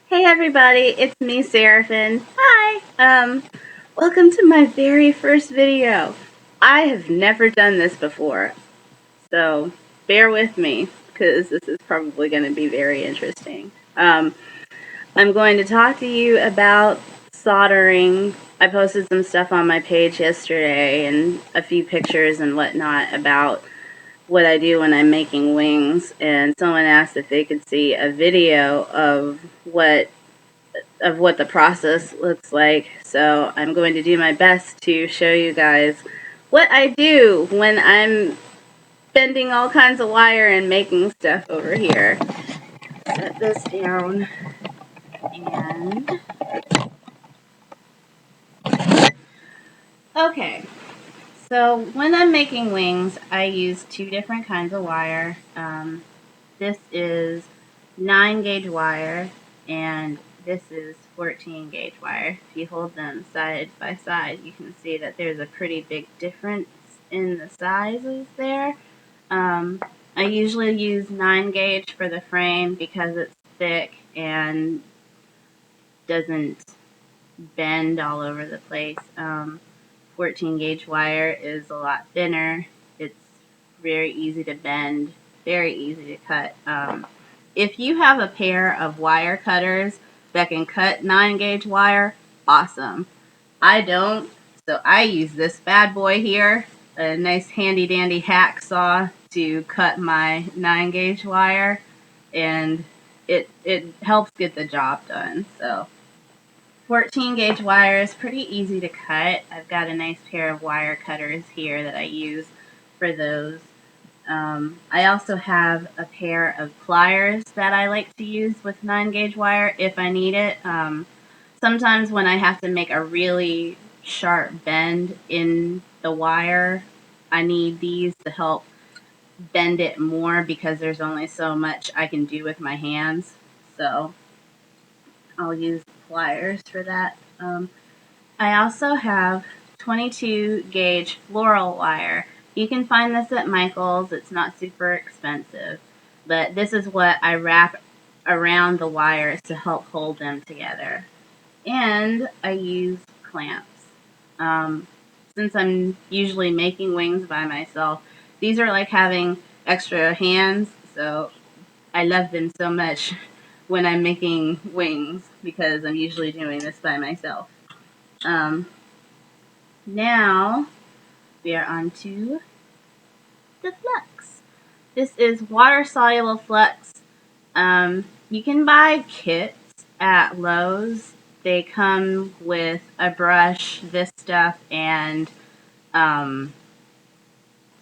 Hey everybody, it's me, Seraphin. Hi! Welcome to my very first video. I have never done this before, so bear with me, because this is probably going to be very interesting. I'm going to talk to you about soldering. I posted some stuff on my page yesterday, and a few pictures and whatnot about what I do when I'm making wings, and someone asked if they could see a video of what the process looks like. So I'm going to do my best to show you guys what I do when I'm bending all kinds of wire and making stuff over here. Set this down and okay. So when I'm making wings, I use two different kinds of wire. This is 9 gauge wire and this is 14 gauge wire. If you hold them side by side, you can see that there's a pretty big difference in the sizes there. I usually use 9 gauge for the frame because it's thick and doesn't bend all over the place. 14 gauge wire is a lot thinner. It's very easy to bend, very easy to cut. If you have a pair of wire cutters that can cut 9 gauge wire, awesome. I don't, so I use this bad boy here, a nice handy dandy hacksaw to cut my 9 gauge wire, and it helps get the job done. So 14 gauge wire is pretty easy to cut. I've got a nice pair of wire cutters here that I use for those. I also have a pair of pliers that I like to use with 9 gauge wire if I need it. Sometimes when I have to make a really sharp bend in the wire, I need these to help bend it more because there's only so much I can do with my hands. So I'll use pliers for that. I also have 22 gauge floral wire. You can find this at Michael's. It's not super expensive, but this is what I wrap around the wires to help hold them together. And I use clamps. Um, since I'm usually making wings by myself, these are like having extra hands, so I love them so much when I'm making wings because I'm usually doing this by myself. Um, Now we are on to the flux. This is water soluble flux. You can buy kits at Lowe's. They come with a brush, this stuff, and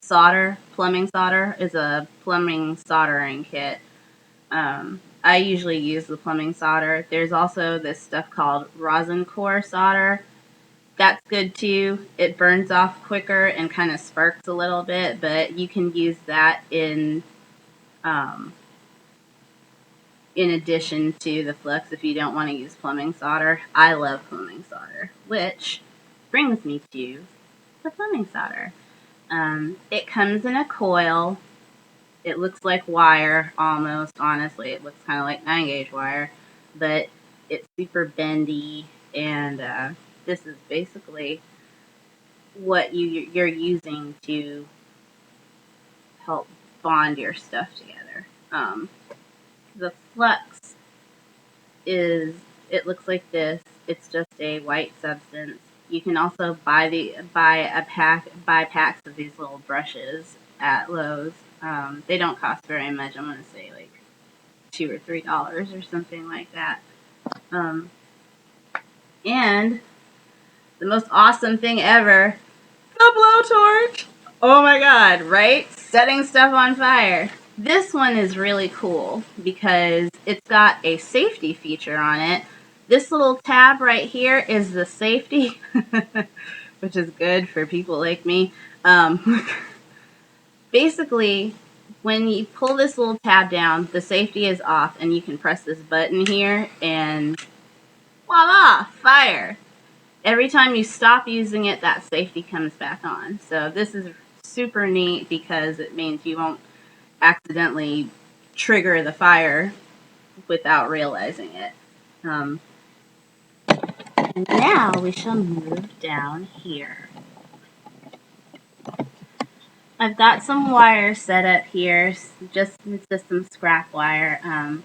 solder. Plumbing solder is a plumbing soldering kit. I usually use the plumbing solder. There's also this stuff called rosin core solder. That's good too. It burns off quicker and kind of sparks a little bit, but you can use that um, in addition to the flux if you don't want to use plumbing solder. I love plumbing solder, which brings me to the plumbing solder. It comes in a coil. It looks like wire almost, honestly. It looks kind of like 9 gauge wire, but it's super bendy, and this is basically what you're using to help bond your stuff together. The flux is, it looks like this. It's just a white substance. You can also buy packs of these little brushes at Lowe's. They don't cost very much. I'm gonna say like $2 or $3 or something like that. Um, and the most awesome thing ever, the blowtorch. Oh my god, right? Setting stuff on fire. This one is really cool because it's got a safety feature on it. This little tab right here is the safety, which is good for people like me. Basically, when you pull this little tab down, the safety is off and you can press this button here and voila, fire. Every time you stop using it, that safety comes back on. So this is super neat because it means you won't accidentally trigger the fire without realizing it. And now we shall move down here. I've got some wire set up here, just some scrap wire.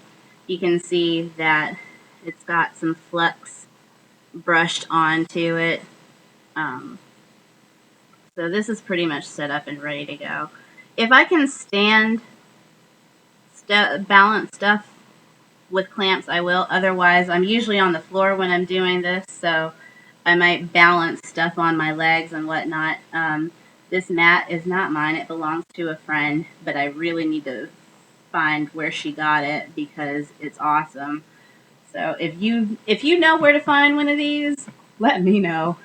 You can see that it's got some flux brushed onto it. So this is pretty much set up and ready to go. If I can balance stuff with clamps, I will. Otherwise, I'm usually on the floor when I'm doing this, so I might balance stuff on my legs and whatnot. This mat is not mine. It belongs to a friend, but I really need to find where she got it because it's awesome. So if you know where to find one of these, let me know.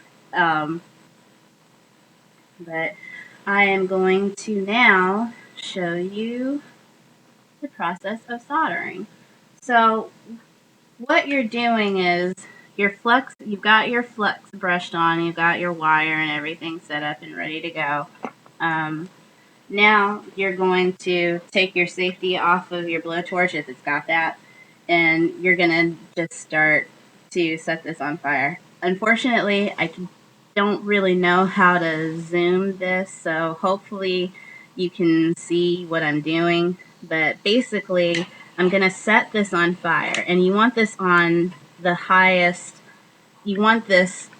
But I am going to now show you the process of soldering. So what you're doing is you've got your flux brushed on, you've got your wire and everything set up and ready to go. Now you're going to take your safety off of your blowtorch if it's got that, and you're going to just start to set this on fire. Unfortunately, I don't really know how to zoom this, so hopefully you can see what I'm doing. But basically, I'm going to set this on fire, and you want this on the highest, you want this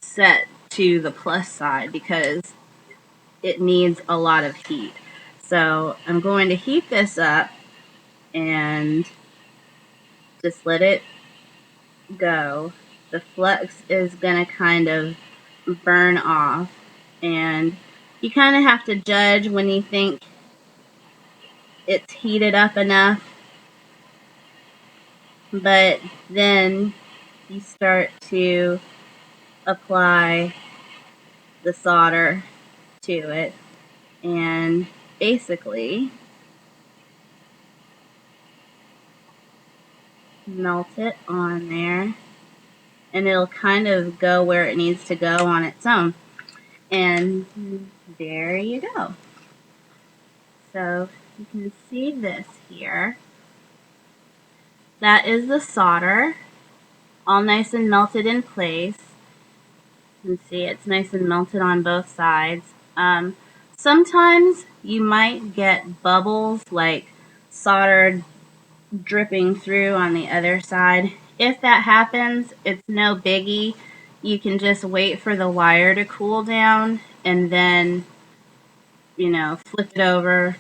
set to the plus side because it needs a lot of heat. So I'm going to heat this up and just let it go. The flux is going to kind of burn off, and you kind of have to judge when you think it's heated up enough, but then you start to apply the solder to it and basically melt it on there, and it'll kind of go where it needs to go on its own. And there you go. So you can see this here. That is the solder, all nice and melted in place. You can see it's nice and melted on both sides. Sometimes you might get bubbles like solder dripping through on the other side. If that happens, it's no biggie. You can just wait for the wire to cool down and then, flip it over,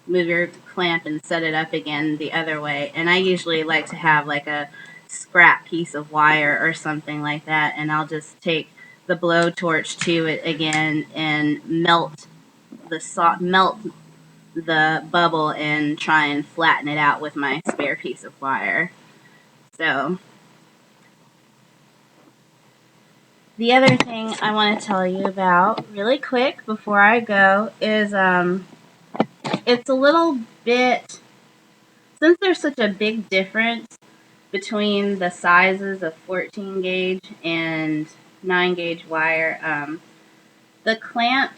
move your clamp and set it up again the other way. And I usually like to have like a scrap piece of wire or something like that, and I'll just take the blowtorch to it again and melt the bubble and try and flatten it out with my spare piece of wire. So the other thing I want to tell you about really quick before I go is it's a little bit, since there's such a big difference between the sizes of 14 gauge and 9 gauge wire, the clamp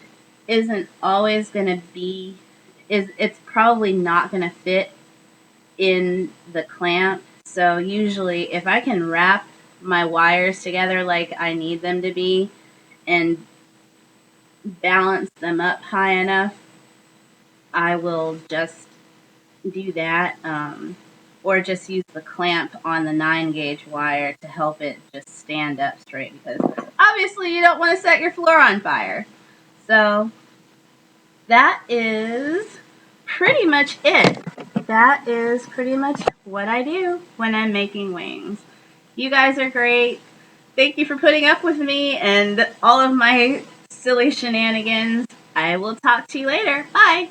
isn't always going to be, it's probably not going to fit in the clamp. So usually if I can wrap my wires together like I need them to be and balance them up high enough, I will just do that, or just use the clamp on the 9 gauge wire to help it just stand up straight, because obviously you don't want to set your floor on fire. So that is pretty much it. That is pretty much what I do when I'm making wings. You guys are great. Thank you for putting up with me and all of my silly shenanigans. I will talk to you later. Bye.